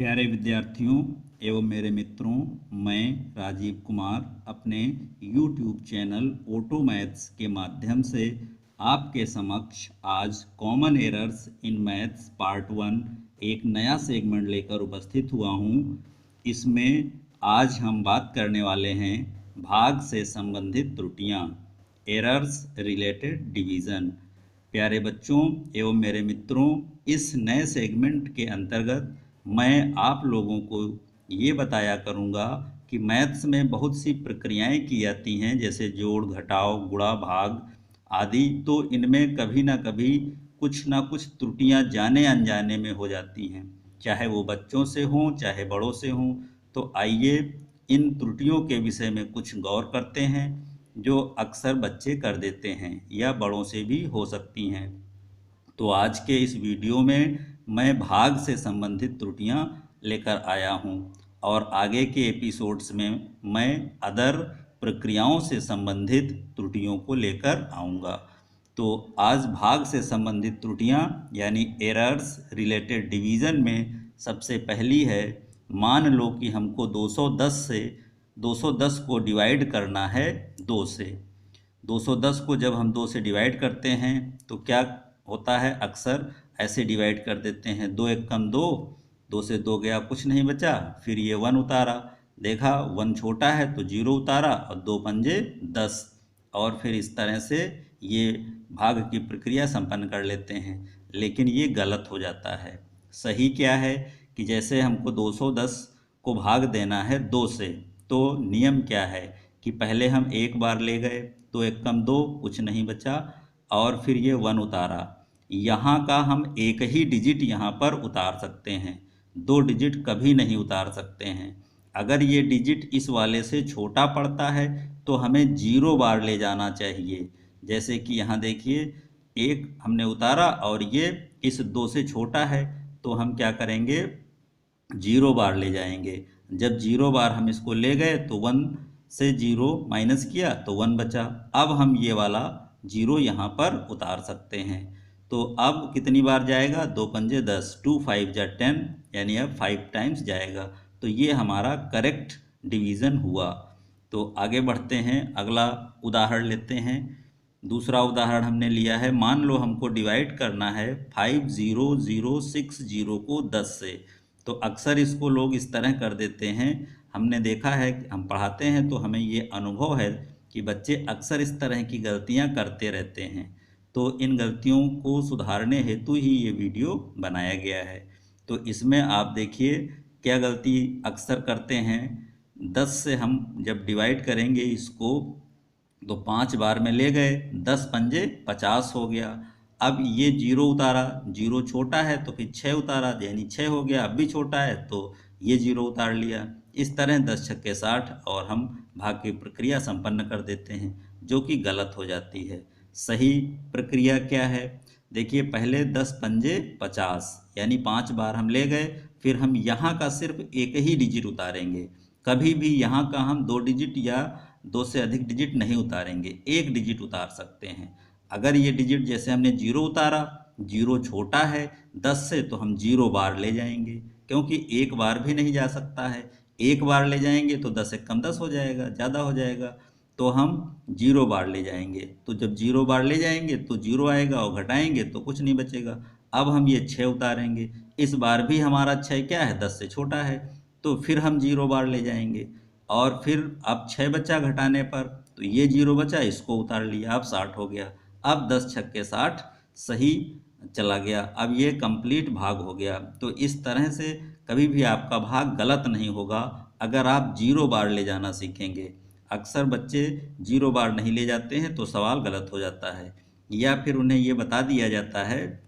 प्यारे विद्यार्थियों एवं मेरे मित्रों, मैं राजीव कुमार अपने YouTube चैनल ऑटो मैथ्स के माध्यम से आपके समक्ष आज common errors in maths part 1 एक नया सेगमेंट लेकर उपस्थित हुआ हूँ। इसमें आज हम बात करने वाले हैं भाग से संबंधित त्रुटियाँ, एरर्स रिलेटेड डिवीज़न। प्यारे बच्चों एवं मेरे मित्रों, इस नए सेगमेंट के अंतर्गत मैं आप लोगों को ये बताया करूँगा कि मैथ्स में बहुत सी प्रक्रियाएं की जाती हैं, जैसे जोड़, घटाव, गुणा, भाग आदि। तो इनमें कभी ना कभी कुछ ना कुछ त्रुटियां जाने अनजाने में हो जाती हैं, चाहे वो बच्चों से हों चाहे बड़ों से हों। तो आइए इन त्रुटियों के विषय में कुछ गौर करते हैं, जो अक्सर बच्चे कर देते हैं या बड़ों से भी हो सकती हैं। तो आज के इस वीडियो में मैं भाग से संबंधित त्रुटियां लेकर आया हूं, और आगे के एपिसोड्स में मैं अदर प्रक्रियाओं से संबंधित त्रुटियों को लेकर आऊंगा। तो आज भाग से संबंधित त्रुटियां यानी एरर्स रिलेटेड डिवीज़न में सबसे पहली है, मान लो कि हमको 210 को डिवाइड करना है 2 से। 210 को जब हम 2 से डिवाइड करते हैं तो क्या होता है, अक्सर ऐसे डिवाइड कर देते हैं, 2 एक कम 2, 2 से 2 गया कुछ नहीं बचा, फिर ये 1 उतारा, देखा 1 छोटा है तो 0 उतारा और 2 पंजे 10, और फिर इस तरह से ये भाग की प्रक्रिया संपन्न कर लेते हैं। लेकिन ये गलत हो जाता है। सही क्या है कि जैसे हमको 210 को भाग देना है 2 से, तो नियम क्या है कि पहले हम एक बार ले गए, 2 एक कम 2, कुछ नहीं बचा, और फिर ये 1 उतारा। यहाँ का हम एक ही डिजिट यहाँ पर उतार सकते हैं, 2 डिजिट कभी नहीं उतार सकते हैं। अगर ये डिजिट इस वाले से छोटा पड़ता है तो हमें 0 बार ले जाना चाहिए। जैसे कि यहाँ देखिए, एक हमने उतारा और ये इस 2 से छोटा है, तो हम क्या करेंगे, 0 बार ले जाएंगे। जब 0 बार हम इसको ले गए तो 1 से 0 माइनस किया तो 1 बचा। अब हम ये वाला 0 यहाँ पर उतार सकते हैं। तो अब कितनी बार जाएगा, 2 पंजे 10, 2 5 जा 10, यानी अब 5 टाइम्स जाएगा। तो ये हमारा करेक्ट डिवीज़न हुआ। तो आगे बढ़ते हैं, अगला उदाहरण लेते हैं। दूसरा उदाहरण हमने लिया है, मान लो हमको डिवाइड करना है 50060 को 10 से। तो अक्सर इसको लोग इस तरह कर देते हैं, हमने देखा है, हम पढ़ाते हैं तो हमें ये अनुभव है कि बच्चे अक्सर इस तरह की गलतियां करते रहते हैं। तो इन गलतियों को सुधारने हेतु ही ये वीडियो बनाया गया है। तो इसमें आप देखिए क्या गलती अक्सर करते हैं। 10 से हम जब डिवाइड करेंगे इसको तो 5 बार में ले गए, 10 पंजे 50 हो गया। अब ये 0 उतारा, 0 छोटा है तो फिर 6 उतारा, यानी 6 हो गया। अब भी छोटा है तो ये 0 उतार लिया। इस तरह 10 छक्के 60 और हम भाग की प्रक्रिया संपन्न कर देते हैं, जो कि गलत हो जाती है। सही प्रक्रिया क्या है, देखिए, पहले 10 पंजे 50, यानी 5 बार हम ले गए, फिर हम यहाँ का सिर्फ एक ही डिजिट उतारेंगे। कभी भी यहाँ का हम 2 डिजिट या 2 से अधिक डिजिट नहीं उतारेंगे, एक डिजिट उतार सकते हैं। अगर ये डिजिट जैसे हमने 0 उतारा, 0 छोटा है 10 से, तो हम 0 बार ले जाएंगे, क्योंकि एक बार भी नहीं जा सकता है। एक बार ले जाएंगे तो 10 एक कम 10 हो जाएगा, ज़्यादा हो जाएगा, तो हम 0 बार ले जाएंगे। तो जब 0 बार ले जाएंगे तो 0 आएगा और घटाएंगे तो कुछ नहीं बचेगा। अब हम ये 6 उतारेंगे, इस बार भी हमारा 6 क्या है, 10 से छोटा है, तो फिर हम 0 बार ले जाएंगे, और फिर अब 6 बचा घटाने पर, तो ये 0 बचा, इसको उतार लिया, अब 60 हो गया। अब 10 छक्के 60 सही चला गया, अब ये कंप्लीट भाग हो गया। तो इस तरह से कभी भी आपका भाग गलत नहीं होगा अगर आप 0 बार ले जाना सीखेंगे। अक्सर बच्चे 0 बार नहीं ले जाते हैं तो सवाल गलत हो जाता है, या फिर उन्हें ये बता दिया जाता है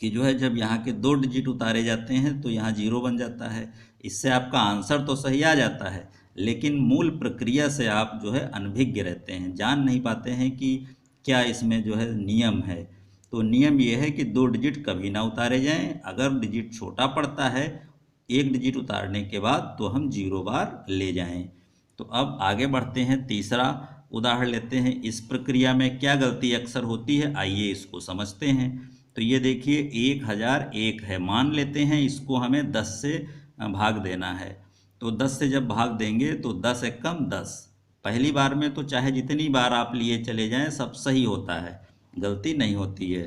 कि जो है जब यहाँ के 2 डिजिट उतारे जाते हैं तो यहाँ 0 बन जाता है। इससे आपका आंसर तो सही आ जाता है, लेकिन मूल प्रक्रिया से आप जो है अनभिज्ञ रहते हैं, जान नहीं पाते हैं कि क्या इसमें जो है नियम है। तो नियम ये है कि 2 डिजिट कभी ना उतारे जाएं। अगर डिजिट छोटा पड़ता है एक डिजिट उतारने के बाद, तो हम 0 बार ले जाएं। तो अब आगे बढ़ते हैं, तीसरा उदाहरण लेते हैं। इस प्रक्रिया में क्या गलती अक्सर होती है, आइए इसको समझते हैं। तो ये देखिए 1001 है, मान लेते हैं इसको हमें 10 से भाग देना है। तो 10 से जब भाग देंगे तो 10 एकम 10। पहली बार में तो चाहे जितनी बार आप लिए चले जाएं सब सही होता है, गलती नहीं होती है।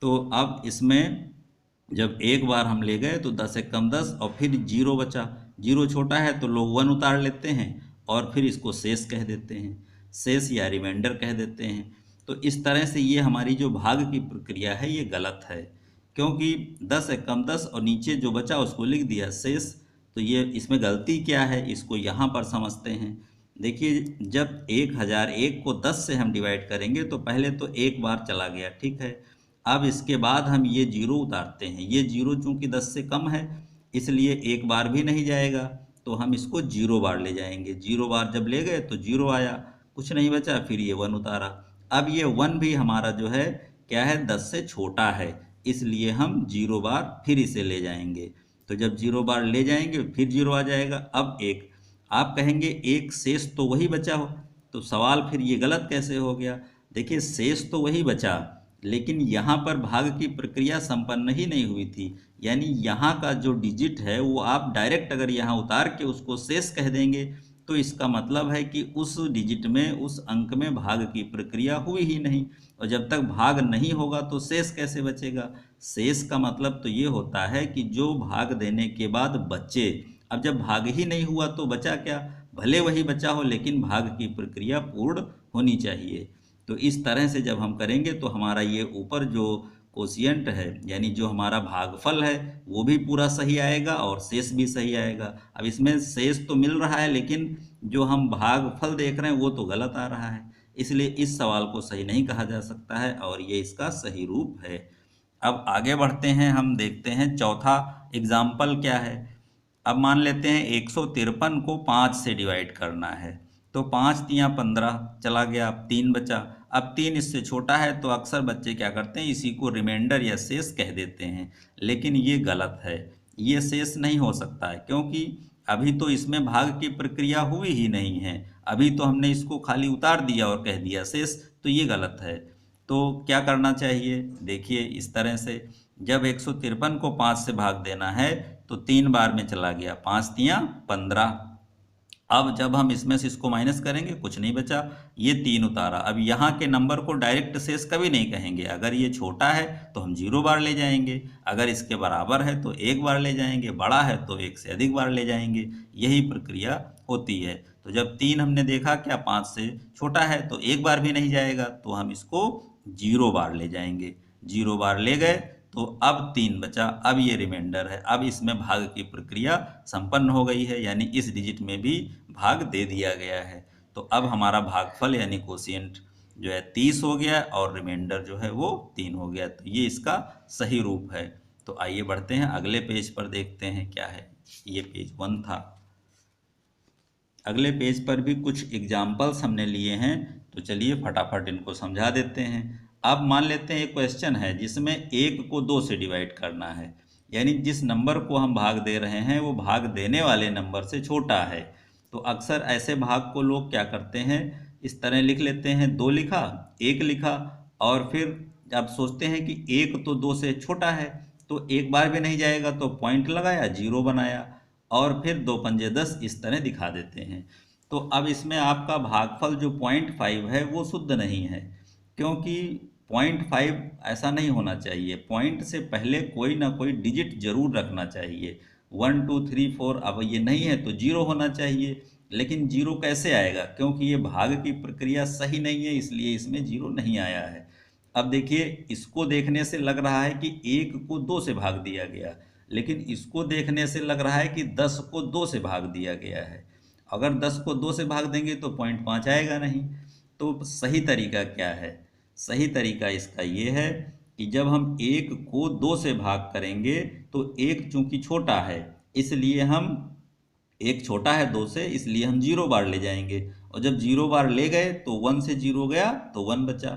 तो अब इसमें जब एक बार हम ले गए तो 10 एकम 10 और फिर जीरो बचा। जीरो छोटा है तो लोग 1 उतार लेते हैं और फिर इसको शेष कह देते हैं, शेष या रिमाइंडर कह देते हैं। तो इस तरह से ये हमारी जो भाग की प्रक्रिया है ये गलत है, क्योंकि 10 एकम 10 और नीचे जो बचा उसको लिख दिया शेष। तो ये इसमें गलती क्या है, इसको यहाँ पर समझते हैं। देखिए, जब 1001 को 10 से हम डिवाइड करेंगे तो पहले तो एक बार चला गया, ठीक है। अब इसके बाद हम ये जीरो उतारते हैं, ये जीरो चूंकि 10 से कम है इसलिए एक बार भी नहीं जाएगा, तो हम इसको जीरो बार ले जाएंगे। जीरो बार जब ले गए तो जीरो आया, कुछ नहीं बचा, फिर ये 1 उतारा। अब ये 1 भी हमारा जो है क्या है, 10 से छोटा है, इसलिए हम जीरो बार फिर इसे ले जाएंगे। तो जब जीरो बार ले जाएंगे फिर जीरो आ जाएगा। अब एक आप कहेंगे एक शेष तो वही बचा हो, तो सवाल फिर ये गलत कैसे हो गया। देखिए, शेष तो वही बचा, लेकिन यहाँ पर भाग की प्रक्रिया संपन्न ही नहीं हुई थी। यानी यहाँ का जो डिजिट है वो आप डायरेक्ट अगर यहाँ उतार के उसको शेष कह देंगे तो इसका मतलब है कि उस डिजिट में, उस अंक में भाग की प्रक्रिया हुई ही नहीं। और जब तक भाग नहीं होगा तो शेष कैसे बचेगा। शेष का मतलब तो ये होता है कि जो भाग देने के बाद बचे। अब जब भाग ही नहीं हुआ तो बचा क्या, भले वही बचा हो लेकिन भाग की प्रक्रिया पूर्ण होनी चाहिए। तो इस तरह से जब हम करेंगे तो हमारा ये ऊपर जो कोशिएंट है यानी जो हमारा भागफल है वो भी पूरा सही आएगा और शेष भी सही आएगा। अब इसमें शेष तो मिल रहा है लेकिन जो हम भागफल देख रहे हैं वो तो गलत आ रहा है, इसलिए इस सवाल को सही नहीं कहा जा सकता है और ये इसका सही रूप है। अब आगे बढ़ते हैं, हम देखते हैं चौथा एग्जाम्पल क्या है। अब मान लेते हैं 153 को 5 से डिवाइड करना है, तो 5 तियाँ 15 चला गया, अब 3 बचा। अब 3 इससे छोटा है तो अक्सर बच्चे क्या करते हैं, इसी को रिमाइंडर या शेष कह देते हैं, लेकिन ये गलत है। ये शेष नहीं हो सकता है क्योंकि अभी तो इसमें भाग की प्रक्रिया हुई ही नहीं है, अभी तो हमने इसको खाली उतार दिया और कह दिया शेष, तो ये गलत है। तो क्या करना चाहिए, देखिए इस तरह से जब 153 को 5 से भाग देना है तो 3 बार में चला गया, 5 तियाँ 15। अब जब हम इसमें से इसको माइनस करेंगे कुछ नहीं बचा, ये 3 उतारा। अब यहाँ के नंबर को डायरेक्ट शेष कभी नहीं कहेंगे, अगर ये छोटा है तो हम 0 बार ले जाएंगे, अगर इसके बराबर है तो 1 बार ले जाएंगे, बड़ा है तो 1 से अधिक बार ले जाएंगे, यही प्रक्रिया होती है। तो जब 3 हमने देखा क्या 5 से छोटा है तो 1 बार भी नहीं जाएगा, तो हम इसको 0 बार ले जाएंगे। 0 बार ले गए तो अब 3 बचा, अब ये रिमाइंडर है। अब इसमें भाग की प्रक्रिया संपन्न हो गई है, यानी इस डिजिट में भी भाग दे दिया गया है। तो अब हमारा भागफल यानी कोशिएंट जो है 30 हो गया और रिमाइंडर जो है वो 3 हो गया। तो ये इसका सही रूप है। तो आइए बढ़ते हैं अगले पेज पर, देखते हैं क्या है। ये पेज 1 था। अगले पेज पर भी कुछ एग्जाम्पल्स हमने लिए हैं, तो चलिए फटाफट इनको समझा देते हैं। अब मान लेते हैं एक क्वेश्चन है जिसमें 1 को 2 से डिवाइड करना है, यानी जिस नंबर को हम भाग दे रहे हैं वो भाग देने वाले नंबर से छोटा है। तो अक्सर ऐसे भाग को लोग क्या करते हैं, इस तरह लिख लेते हैं, 2 लिखा, 1 लिखा, और फिर जब सोचते हैं कि 1 तो 2 से छोटा है तो एक बार भी नहीं जाएगा तो पॉइंट लगाया, 0 बनाया, और फिर 2 पंजे 10 इस तरह दिखा देते हैं। तो अब इसमें आपका भागफल जो 0.5 है वो शुद्ध नहीं है, क्योंकि 0.5 ऐसा नहीं होना चाहिए। पॉइंट से पहले कोई ना कोई डिजिट जरूर रखना चाहिए। 1 2 3 4, अब ये नहीं है तो 0 होना चाहिए, लेकिन 0 कैसे आएगा, क्योंकि ये भाग की प्रक्रिया सही नहीं है, इसलिए इसमें 0 नहीं आया है। अब देखिए, इसको देखने से लग रहा है कि 1 को 2 से भाग दिया गया, लेकिन इसको देखने से लग रहा है कि 10 को 2 से भाग दिया गया है। अगर 10 को 2 से भाग देंगे तो 0.5 आएगा नहीं। तो सही तरीका क्या है, सही तरीका इसका ये है कि जब हम 1 को 2 से भाग करेंगे तो 1 चूंकि छोटा है इसलिए हम, 1 छोटा है 2 से इसलिए हम 0 बार ले जाएंगे, और जब 0 बार ले गए तो 1 से 0 गया तो 1 बचा।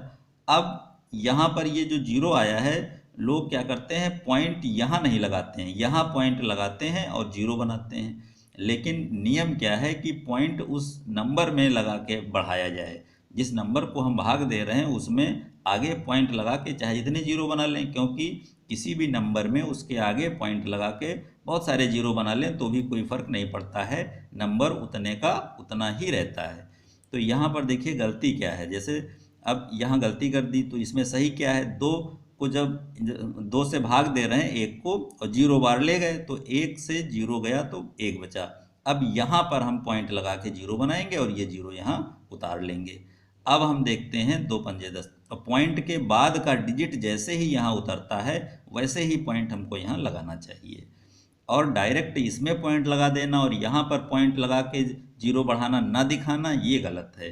अब यहाँ पर ये जो 0 आया है, लोग क्या करते हैं, पॉइंट यहाँ नहीं लगाते हैं, यहाँ पॉइंट लगाते हैं और 0 बनाते हैं। लेकिन नियम क्या है कि पॉइंट उस नंबर में लगा के बढ़ाया जाए, जिस नंबर को हम भाग दे रहे हैं उसमें आगे पॉइंट लगा के चाहे जितने 0 बना लें, क्योंकि किसी भी नंबर में उसके आगे पॉइंट लगा के बहुत सारे जीरो बना लें तो भी कोई फ़र्क नहीं पड़ता है, नंबर उतने का उतना ही रहता है। तो यहाँ पर देखिए गलती क्या है, जैसे अब यहाँ गलती कर दी तो इसमें सही क्या है, दो को जब दो से भाग दे रहे हैं एक को और जीरो बार ले गए तो एक से जीरो गया तो एक बचा। अब यहाँ पर हम पॉइंट लगा के जीरो बनाएंगे और ये जीरो यहाँ उतार लेंगे। अब हम देखते हैं दो पंजे 10, तो पॉइंट के बाद का डिजिट जैसे ही यहाँ उतरता है वैसे ही पॉइंट हमको यहाँ लगाना चाहिए, और डायरेक्ट इसमें पॉइंट लगा देना और यहाँ पर पॉइंट लगा के जीरो बढ़ाना ना दिखाना, ये गलत है।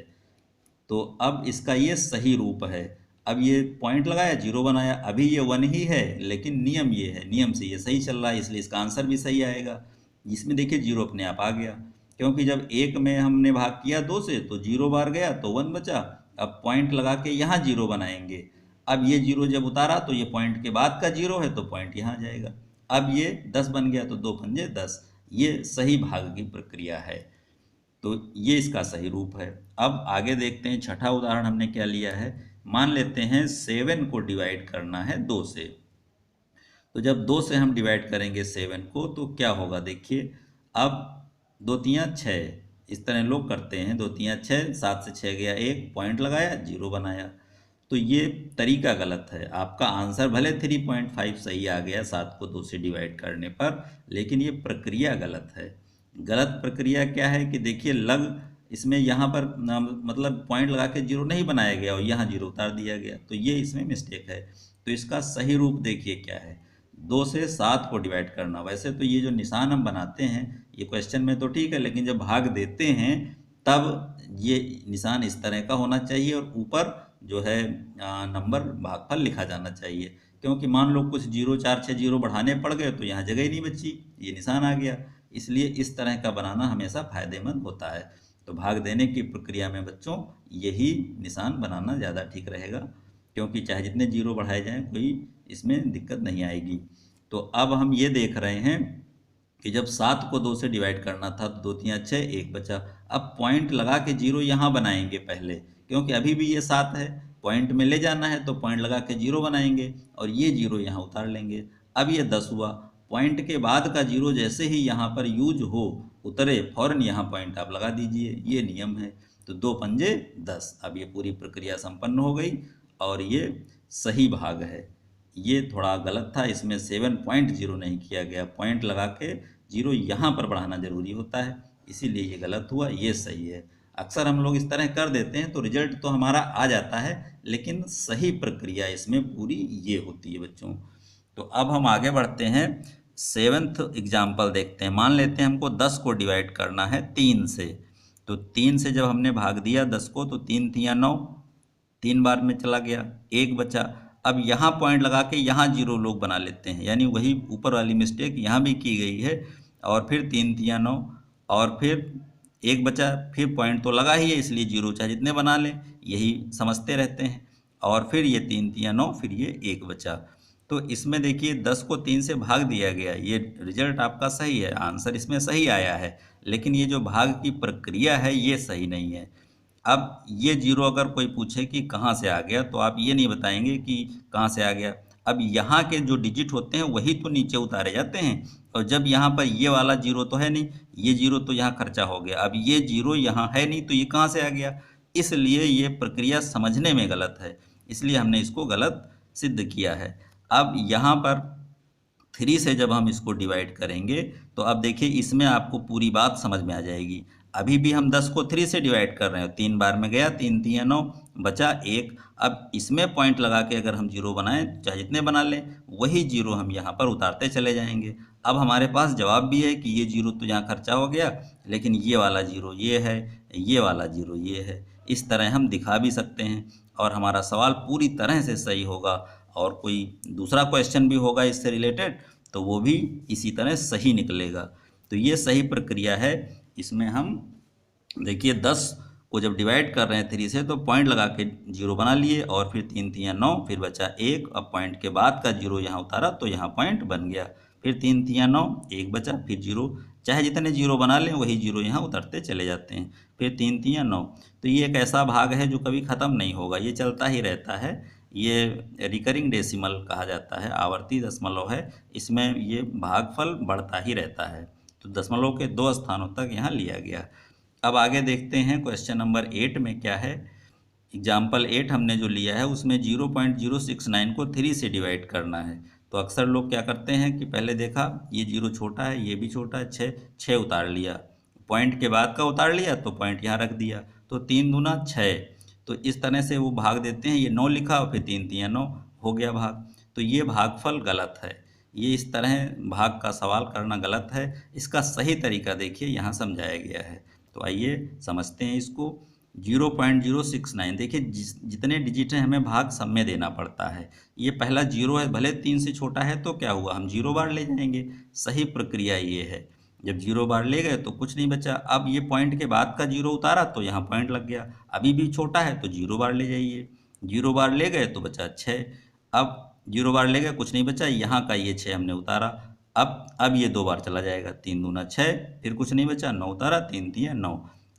तो अब इसका ये सही रूप है। अब ये पॉइंट लगाया जीरो बनाया, अभी ये 1 ही है लेकिन नियम ये है, नियम से ये सही चल रहा है इसलिए इसका आंसर भी सही आएगा। इसमें देखिए जीरो अपने आप आ गया, क्योंकि जब एक में हमने भाग किया 2 से तो जीरो बार गया तो 1 बचा। अब पॉइंट लगा के यहाँ जीरो बनाएंगे, अब ये जीरो जब उतारा तो ये पॉइंट के बाद का जीरो है तो पॉइंट यहाँ जाएगा। अब ये 10 बन गया तो दो पंजे 10, ये सही भाग की प्रक्रिया है। तो ये इसका सही रूप है। अब आगे देखते हैं, छठा उदाहरण हमने क्या लिया है। मान लेते हैं 7 को डिवाइड करना है 2 से। तो जब 2 से हम डिवाइड करेंगे 7 को तो क्या होगा, देखिए अब 2 तियाँ 6, इस तरह लोग करते हैं, 2 तियाँ 6, 7 से 6 गया 1, पॉइंट लगाया जीरो बनाया। तो ये तरीका गलत है। आपका आंसर भले 3.5 सही आ गया 7 को 2 से डिवाइड करने पर, लेकिन ये प्रक्रिया गलत है। गलत प्रक्रिया क्या है कि देखिए इसमें यहाँ पर मतलब पॉइंट लगा के जीरो नहीं बनाया गया और यहाँ जीरो उतार दिया गया, तो ये इसमें मिस्टेक है। तो इसका सही रूप देखिए क्या है, 2 से 7 को डिवाइड करना। वैसे तो ये जो निशान हम बनाते हैं ये क्वेश्चन में तो ठीक है, लेकिन जब भाग देते हैं तब ये निशान इस तरह का होना चाहिए और ऊपर जो है नंबर भागफल लिखा जाना चाहिए। क्योंकि मान लो कुछ 0 4 6 जीरो बढ़ाने पड़ गए तो यहाँ जगह ही नहीं बची, ये निशान आ गया। इसलिए इस तरह का बनाना हमेशा फायदेमंद होता है। तो भाग देने की प्रक्रिया में बच्चों यही निशान बनाना ज़्यादा ठीक रहेगा, क्योंकि चाहे जितने जीरो बढ़ाए जाएं कोई इसमें दिक्कत नहीं आएगी। तो अब हम ये देख रहे हैं कि जब 7 को 2 से डिवाइड करना था तो 2 तियाँ 6, 1 बचा। अब पॉइंट लगा के जीरो यहाँ बनाएंगे पहले, क्योंकि अभी भी ये 7 है, पॉइंट में ले जाना है तो पॉइंट लगा के जीरो बनाएंगे और ये जीरो यहाँ उतार लेंगे। अब ये 10 हुआ, पॉइंट के बाद का जीरो जैसे ही यहाँ पर यूज हो उतरे फौरन यहाँ पॉइंट आप लगा दीजिए, ये नियम है। तो दो पंजे 10, अब ये पूरी प्रक्रिया संपन्न हो गई और ये सही भाग है। ये थोड़ा गलत था, इसमें 7.0 नहीं किया गया, पॉइंट लगा के जीरो यहाँ पर बढ़ाना जरूरी होता है, इसीलिए ये गलत हुआ, ये सही है। अक्सर हम लोग इस तरह कर देते हैं तो रिजल्ट तो हमारा आ जाता है, लेकिन सही प्रक्रिया इसमें पूरी ये होती है बच्चों। तो अब हम आगे बढ़ते हैं, 7th एग्जाम्पल देखते हैं। मान लेते हैं हमको 10 को डिवाइड करना है 3 से। तो 3 से जब हमने भाग दिया 10 को तो 3 तियाँ 9, 3 बार में चला गया, 1 बचा। अब यहाँ पॉइंट लगा के यहाँ जीरो लोग बना लेते हैं, यानी वही ऊपर वाली मिस्टेक यहाँ भी की गई है। और फिर 3 तियाँ 9 और फिर 1 बचा, फिर पॉइंट तो लगा ही है इसलिए जीरो चाहे जितने बना लें, यही समझते रहते हैं। और फिर ये 3 तियाँ 9, फिर ये 1 बचा। तो इसमें देखिए 10 को 3 से भाग दिया गया, ये रिजल्ट आपका सही है, आंसर इसमें सही आया है, लेकिन ये जो भाग की प्रक्रिया है ये सही नहीं है। अब ये जीरो अगर कोई पूछे कि कहाँ से आ गया तो आप ये नहीं बताएंगे कि कहाँ से आ गया। अब यहाँ के जो डिजिट होते हैं वही तो नीचे उतारे जाते हैं, और जब यहाँ पर ये वाला जीरो तो है नहीं, ये जीरो तो यहाँ खर्चा हो गया, अब ये जीरो यहाँ है नहीं तो ये कहाँ से आ गया। इसलिए ये प्रक्रिया समझने में गलत है, इसलिए हमने इसको गलत सिद्ध किया है। अब यहाँ पर 3 से जब हम इसको डिवाइड करेंगे तो अब देखिए इसमें आपको पूरी बात समझ में आ जाएगी। अभी भी हम 10 को 3 से डिवाइड कर रहे हैं, 3 बार में गया, 3 तियाँ 9, बचा 1। अब इसमें पॉइंट लगा के अगर हम जीरो बनाएं, चाहे जितने बना लें, वही जीरो हम यहाँ पर उतारते चले जाएंगे। अब हमारे पास जवाब भी है कि ये जीरो तो यहाँ खर्चा हो गया, लेकिन ये वाला जीरो ये है, ये वाला जीरो ये है। इस तरह हम दिखा भी सकते हैं और हमारा सवाल पूरी तरह से सही होगा। और कोई दूसरा क्वेश्चन भी होगा इससे रिलेटेड तो वो भी इसी तरह सही निकलेगा। तो ये सही प्रक्रिया है। इसमें हम देखिए 10 को जब डिवाइड कर रहे हैं 3 से तो पॉइंट लगा के जीरो बना लिए और फिर 3 तियाँ 9, फिर बचा 1। अब पॉइंट के बाद का जीरो यहाँ उतारा तो यहाँ पॉइंट बन गया, फिर 3 तियाँ 9, 1 बचा, फिर जीरो, चाहे जितने जीरो बना लें वही जीरो यहाँ उतरते चले जाते हैं, फिर 3 तियाँ 9। तो ये एक ऐसा भाग है जो कभी ख़त्म नहीं होगा, ये चलता ही रहता है। ये रिकरिंग डेसिमल कहा जाता है, आवर्ती दशमलव है, इसमें ये भागफल बढ़ता ही रहता है। तो दशमलव के 2 स्थानों तक यहाँ लिया गया। अब आगे देखते हैं क्वेश्चन नंबर 8 में क्या है। एग्जाम्पल 8 हमने जो लिया है उसमें 0.069 को 3 से डिवाइड करना है। तो अक्सर लोग क्या करते हैं कि पहले देखा ये 0 छोटा है, ये भी छोटा है, 6 उतार लिया, पॉइंट के बाद का उतार लिया तो पॉइंट यहाँ रख दिया, तो 3 दूना 6। तो इस तरह से वो भाग देते हैं, ये 9 लिखा और फिर 3 तियां 9 हो गया भाग। तो ये भागफल गलत है, ये इस तरह भाग का सवाल करना गलत है। इसका सही तरीका देखिए यहाँ समझाया गया है। तो आइए समझते हैं इसको। 0.069 देखिए, जितने डिजिट हैं हमें भाग सब में देना पड़ता है। ये पहला 0 है, भले 3 से छोटा है तो क्या हुआ, हम 0 बार ले जाएंगे। सही प्रक्रिया ये है, जब 0 बार ले गए तो कुछ नहीं बचा। अब ये पॉइंट के बाद का 0 उतारा तो यहाँ पॉइंट लग गया, अभी भी छोटा है तो 0 बार ले जाइए। 0 बार ले गए तो बचा 6। अब 0 बार ले गए, कुछ नहीं बचा, यहाँ का ये 6 हमने उतारा। अब ये 2 बार चला जाएगा, 3 दूना 6, फिर कुछ नहीं बचा, 9 उतारा, 3 तियां 9।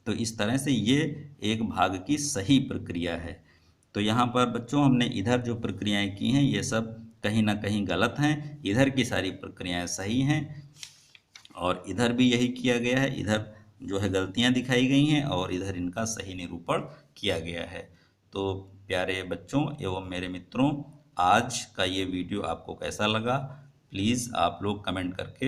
तो इस तरह से ये एक भाग की सही प्रक्रिया है। तो यहाँ पर बच्चों हमने इधर जो प्रक्रियाएं की हैं ये सब कहीं ना कहीं गलत हैं, इधर की सारी प्रक्रियाएं सही हैं, और इधर भी यही किया गया है। इधर जो है गलतियां दिखाई गई हैं और इधर इनका सही निरूपण किया गया है। तो प्यारे बच्चों एवं मेरे मित्रों, आज का ये वीडियो आपको कैसा लगा, प्लीज़ आप लोग कमेंट करके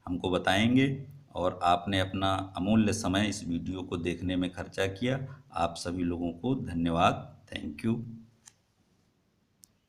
हमको बताएंगे। और आपने अपना अमूल्य समय इस वीडियो को देखने में खर्चा किया, आप सभी लोगों को धन्यवाद। Thank you.